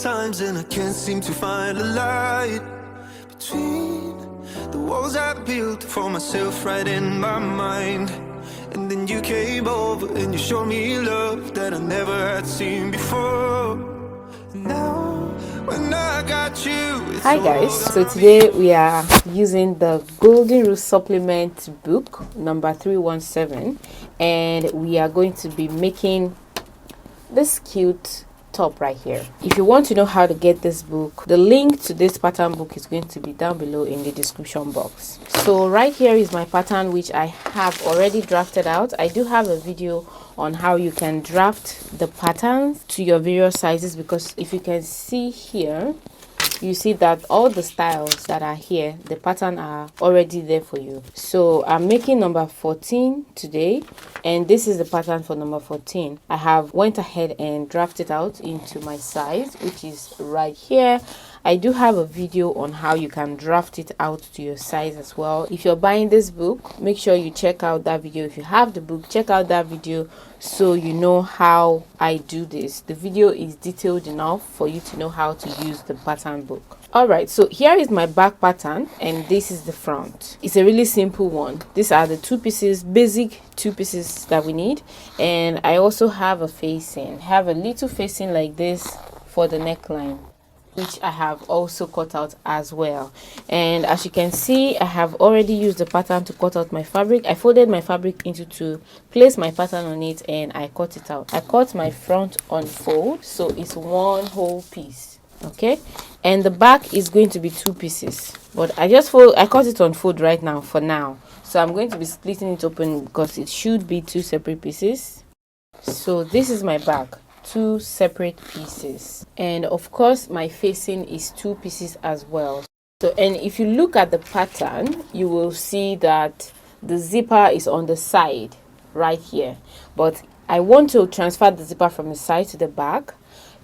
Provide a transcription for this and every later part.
times and I can't seem to find a light between the walls I built for myself right in my mind. And then you came over and you showed me love that I never had seen before. And now when I got you, hi guys, so today we are using the Golden Rule Supplement book number 317, and we are going to be making this cute top right here. If you want to know how to get this book, the link to this pattern book is going to be down below in the description box. So right here is my pattern, which I have already drafted out. I do have a video on how you can draft the patterns to your various sizes, because if you can see here, you see that all the styles that are here, the pattern are already there for you. So I'm making number 14 today, and this is the pattern for number 14. I have went ahead and drafted out into my size, which is right here. I do have a video on how you can draft it out to your size as well. If you're buying this book, make sure you check out that video. If you have the book, check out that video so you know how I do this. The video is detailed enough for you to know how to use the pattern book. Alright, so here is my back pattern and this is the front. It's a really simple one. These are the two pieces, basic two pieces that we need. And I also have a facing. I have a little facing like this for the neckline, which I have also cut out as well. And as you can see, I have already used the pattern to cut out my fabric. I folded my fabric into two, placed my pattern on it, and I cut it out. I cut my front on fold, so it's one whole piece. Okay, and the back is going to be two pieces, but I cut it on fold right now for now. So I'm going to be splitting it open because it should be two separate pieces. So this is my back, two separate pieces, and of course my facing is two pieces as well. So, and if you look at the pattern, you will see that the zipper is on the side right here, but I want to transfer the zipper from the side to the back,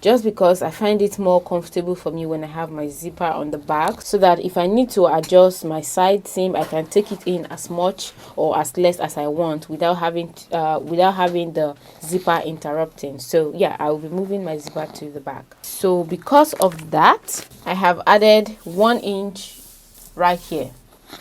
just because I find it more comfortable for me when I have my zipper on the back, so that if I need to adjust my side seam, I can take it in as much or as less as I want without having the zipper interrupting. So yeah, I will be moving my zipper to the back. So because of that, I have added 1 inch right here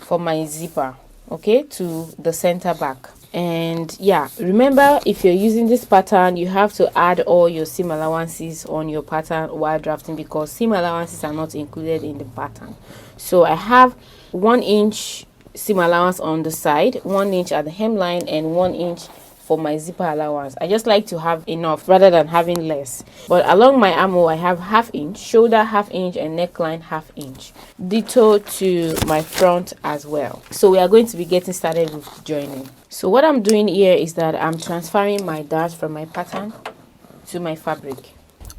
for my zipper, okay, to the center back. And yeah, remember, if you're using this pattern, you have to add all your seam allowances on your pattern while drafting, because seam allowances are not included in the pattern. So I have 1 inch seam allowance on the side, 1 inch at the hemline, and 1 inch for my zipper allowance. I just like to have enough rather than having less. But along my armhole, I have 1/2 inch, shoulder 1/2 inch, and neckline 1/2 inch. Ditto to my front as well. So we are going to be getting started with joining. So what I'm doing here is that I'm transferring my dart from my pattern to my fabric.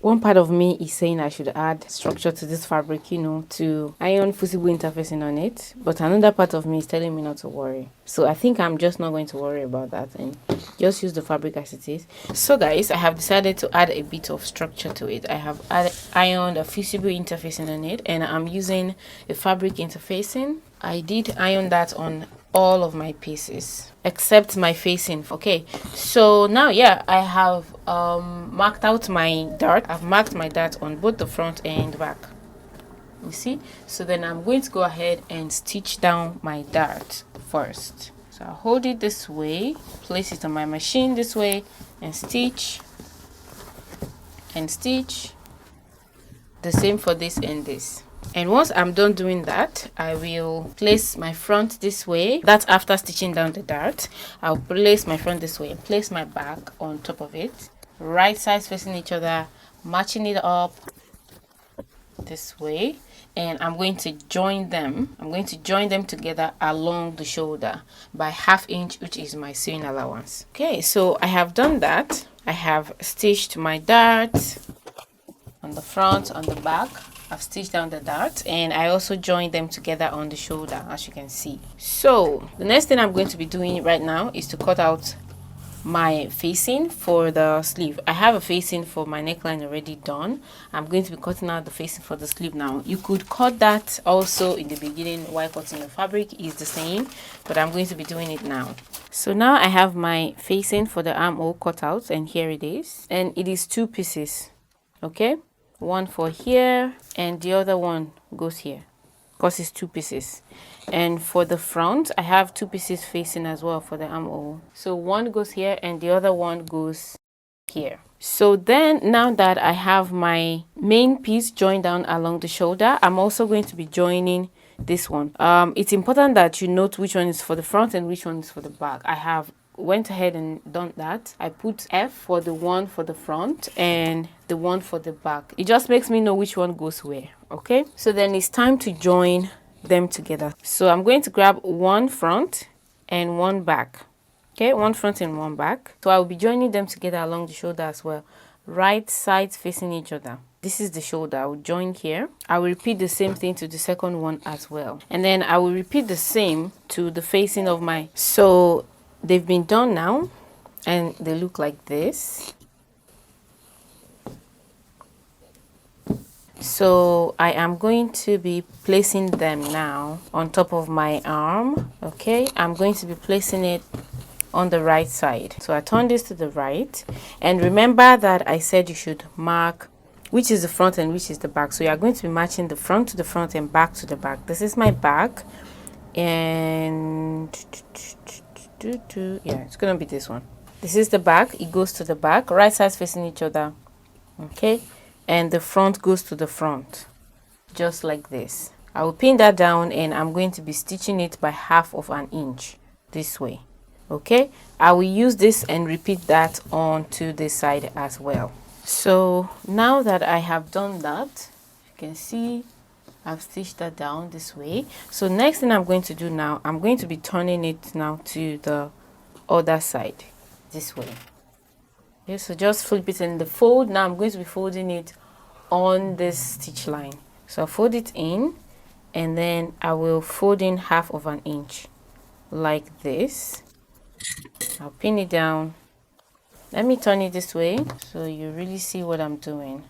One part of me is saying I should add structure to this fabric, you know, to iron fusible interfacing on it, but another part of me is telling me not to worry. So I think I'm just not going to worry about that and just use the fabric as it is. So guys, I have decided to add a bit of structure to it. I have ironed a fusible interfacing on it, and I'm using a fabric interfacing. I did iron that on all of my pieces except my facing. Okay, so now yeah, I have marked out my dart. I've marked my dart on both the front and back, you see. So then I'm going to go ahead and stitch down my dart first. So I'll hold it this way, place it on my machine this way, and stitch and stitch. The same for this and this. And once I'm done doing that, I will place my front this way. That's after stitching down the dart. I'll place my front this way and place my back on top of it, right sides facing each other, matching it up this way. And I'm going to join them. I'm going to join them together along the shoulder by 1/2 inch, which is my sewing allowance. Okay, so I have done that. I have stitched my dart on the front, on the back. I've stitched down the dart, and I also joined them together on the shoulder, as you can see. So the next thing I'm going to be doing right now is to cut out my facing for the sleeve. I have a facing for my neckline already done. I'm going to be cutting out the facing for the sleeve now. You could cut that also in the beginning while cutting your fabric, is the same, but I'm going to be doing it now. So now I have my facing for the armhole cut out, and here it is, and it is two pieces. Okay, one for here, and the other one goes here because it's 2 pieces. And for the front, I have 2 pieces facing as well for the armhole. So one goes here and the other one goes here. So then now that I have my main piece joined down along the shoulder, I'm also going to be joining this one. It's important that you note which one is for the front and which one is for the back. I have went ahead and done that. I put F for the one for the front and the one for the back. It just makes me know which one goes where. Okay, so then it's time to join them together. So I'm going to grab one front and one back. Okay, one front and one back. So I'll be joining them together along the shoulder as well. Right sides facing each other. This is the shoulder. I will join here. I will repeat the same thing to the second one as well. And then I will repeat the same to the facing of my... So they've been done now and they look like this. So I am going to be placing them now on top of my arm. Okay, I'm going to be placing it on the right side. So I turn this to the right, and remember that I said you should mark which is the front and which is the back. So you are going to be matching the front to the front and back to the back. This is my back, and yeah, it's gonna be this one. This is the back. It goes to the back, right sides facing each other. Okay, and the front goes to the front, just like this. I will pin that down and I'm going to be stitching it by 1/2 inch this way. Okay, I will use this and repeat that onto this side as well. So now that I have done that, you can see I've stitched that down this way. So next thing I'm going to do now, I'm going to be turning it now to the other side this way. Okay, so just flip it in the fold. Now I'm going to be folding it on this stitch line. So I'll fold it in and then I will fold in 1/2 inch like this. I'll pin it down. Let me turn it this way so you really see what I'm doing.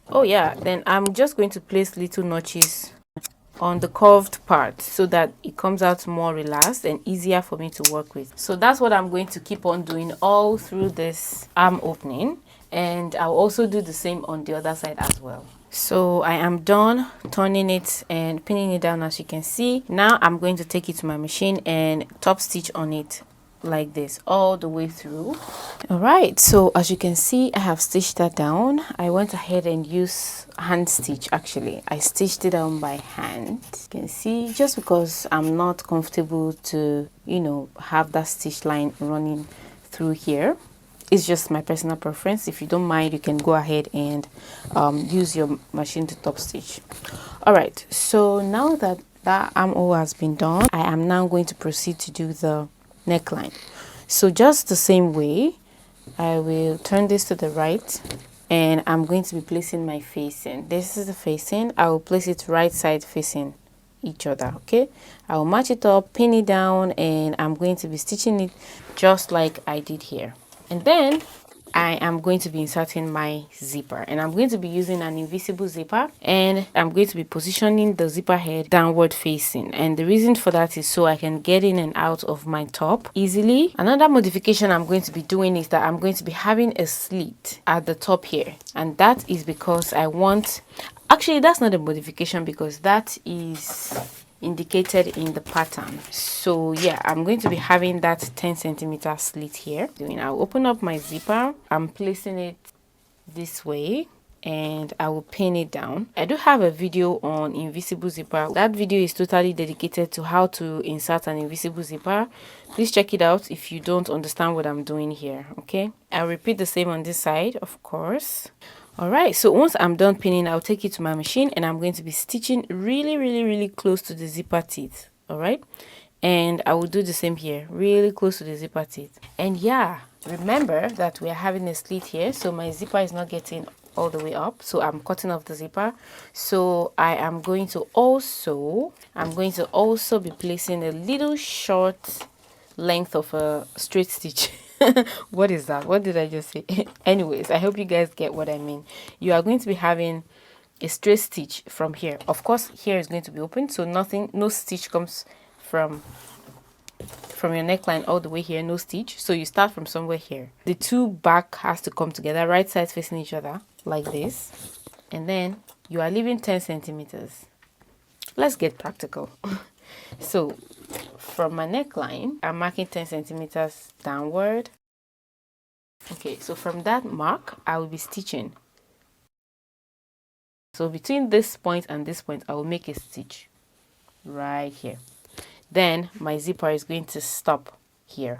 Oh yeah, then I'm just going to place little notches on the curved part so that it comes out more relaxed and easier for me to work with. So that's what I'm going to keep on doing all through this arm opening, and I'll also do the same on the other side as well. So I am done turning it and pinning it down, as you can see. Now I'm going to take it to my machine and top stitch on it like this all the way through. All right, so as you can see, I have stitched that down. I went ahead and used hand stitch. Actually, I stitched it down by hand. You can see, just because I'm not comfortable to, you know, have that stitch line running through here. It's just my personal preference. If you don't mind, you can go ahead and use your machine to top stitch. All right, so now that that armhole has been done, I am now going to proceed to do the neckline. So just the same way, I will turn this to the right and I'm going to be placing my facing. This is the facing. I will place it right side facing each other. Okay, I will match it up, pin it down, and I'm going to be stitching it just like I did here. And then I am going to be inserting my zipper, and I'm going to be using an invisible zipper, and I'm going to be positioning the zipper head downward facing. And the reason for that is so I can get in and out of my top easily. Another modification I'm going to be doing is that I'm going to be having a slit at the top here, and that is because I want, actually that's not a modification because that is indicated in the pattern. So yeah, I'm going to be having that 10 cm slit here. I'll open up my zipper. I'm placing it this way and I will pin it down. I do have a video on invisible zipper. That video is totally dedicated to how to insert an invisible zipper. Please check it out if you don't understand what I'm doing here. Okay, I'll repeat the same on this side, of course. All right, so once I'm done pinning, I'll take it to my machine and I'm going to be stitching really close to the zipper teeth. All right, and I will do the same here, really close to the zipper teeth. And yeah, remember that we are having a slit here, so my zipper is not getting all the way up, so I'm cutting off the zipper. So I am going to also be placing a little short length of a straight stitch. What is that? What did I just say? Anyways, I hope you guys get what I mean. You are going to be having a straight stitch from here. Of course, here is going to be open, so no stitch comes from from your neckline all the way here, no stitch. So you start from somewhere here. The two back has to come together, right sides facing each other like this. And then you are leaving 10 centimeters. Let's get practical. So from my neckline, I'm marking 10 centimeters downward. Okay, so from that mark, I will be stitching. So between this point and this point, I will make a stitch right here. Then my zipper is going to stop here.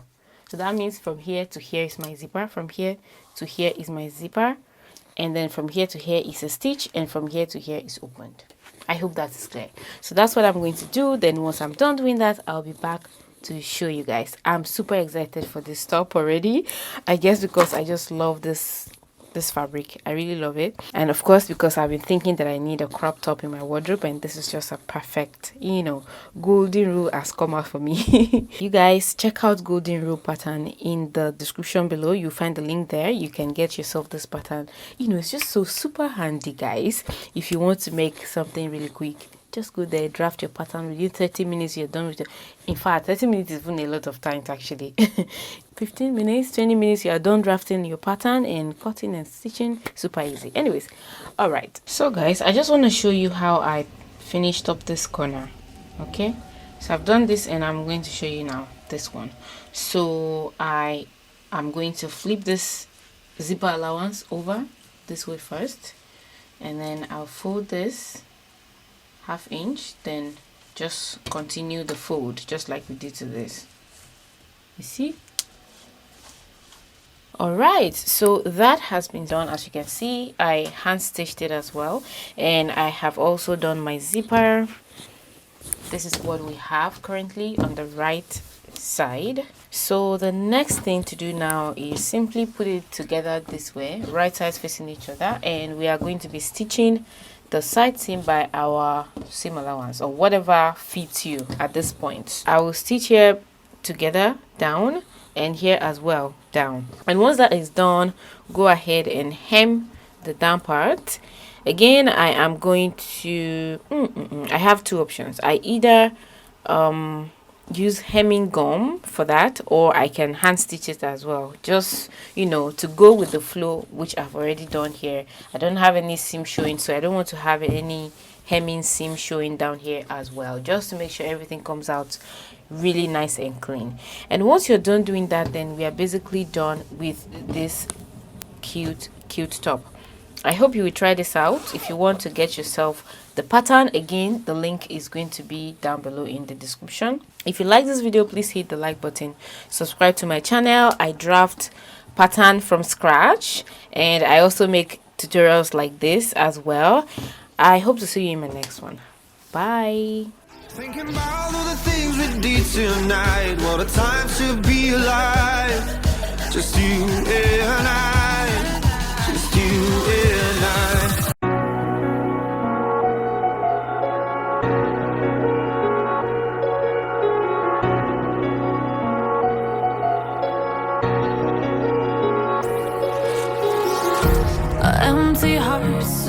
So that means from here to here is my zipper, from here to here is my zipper, and then from here to here is a stitch, and from here to here is opened. I hope that is clear. So that's what I'm going to do. Then once I'm done doing that, I'll be back to show you guys. I'm super excited for this top already. I guess because I just love this fabric. I really love it. And of course, because I've been thinking that I need a crop top in my wardrobe, and this is just a perfect, golden rule has come out for me. You guys check out golden rule pattern in the description below. You'll find the link there. You can get yourself this pattern. It's just so super handy, guys. If you want to make something really quick, just go there, draft your pattern. Within 30 minutes you're done with it. In fact, 30 minutes is even a lot of time actually. 15 minutes, 20 minutes, you are done drafting your pattern and cutting and stitching. Super easy. Anyways, all right, so guys, I just want to show you how I finished up this corner. Okay, so I've done this and I'm going to show you now this one. So I am going to flip this zipper allowance over this way first, and then I'll fold this ½ inch, then just continue the fold just like we did to this. You see? All right, so that has been done. As you can see, I hand stitched it as well, and I have also done my zipper. This is what we have currently on the right side. So the next thing to do now is simply put it together this way, right sides facing each other, and we are going to be stitching the side seam by our seam allowance or whatever fits you at this point. I will stitch here together down and here as well down, and once that is done, go ahead and hem the down part. Again, I am going to I have two options. I either use hemming gum for that, or I can hand stitch it as well, just to go with the flow, which I've already done here. I don't have any seam showing, so I don't want to have any hemming seam showing down here as well, just to make sure everything comes out really nice and clean. And once you're done doing that, then we are basically done with this cute top. I hope you will try this out. If you want to get yourself the pattern, again, the link is going to be down below in the description. If you like this video, please hit the like button, subscribe to my channel. I draft pattern from scratch, and I also make tutorials like this as well. I hope to see you in my next one. Bye. Thinking about all the things we did tonight. What a time to be alive. Just you and I. Just you and I. Empty hearts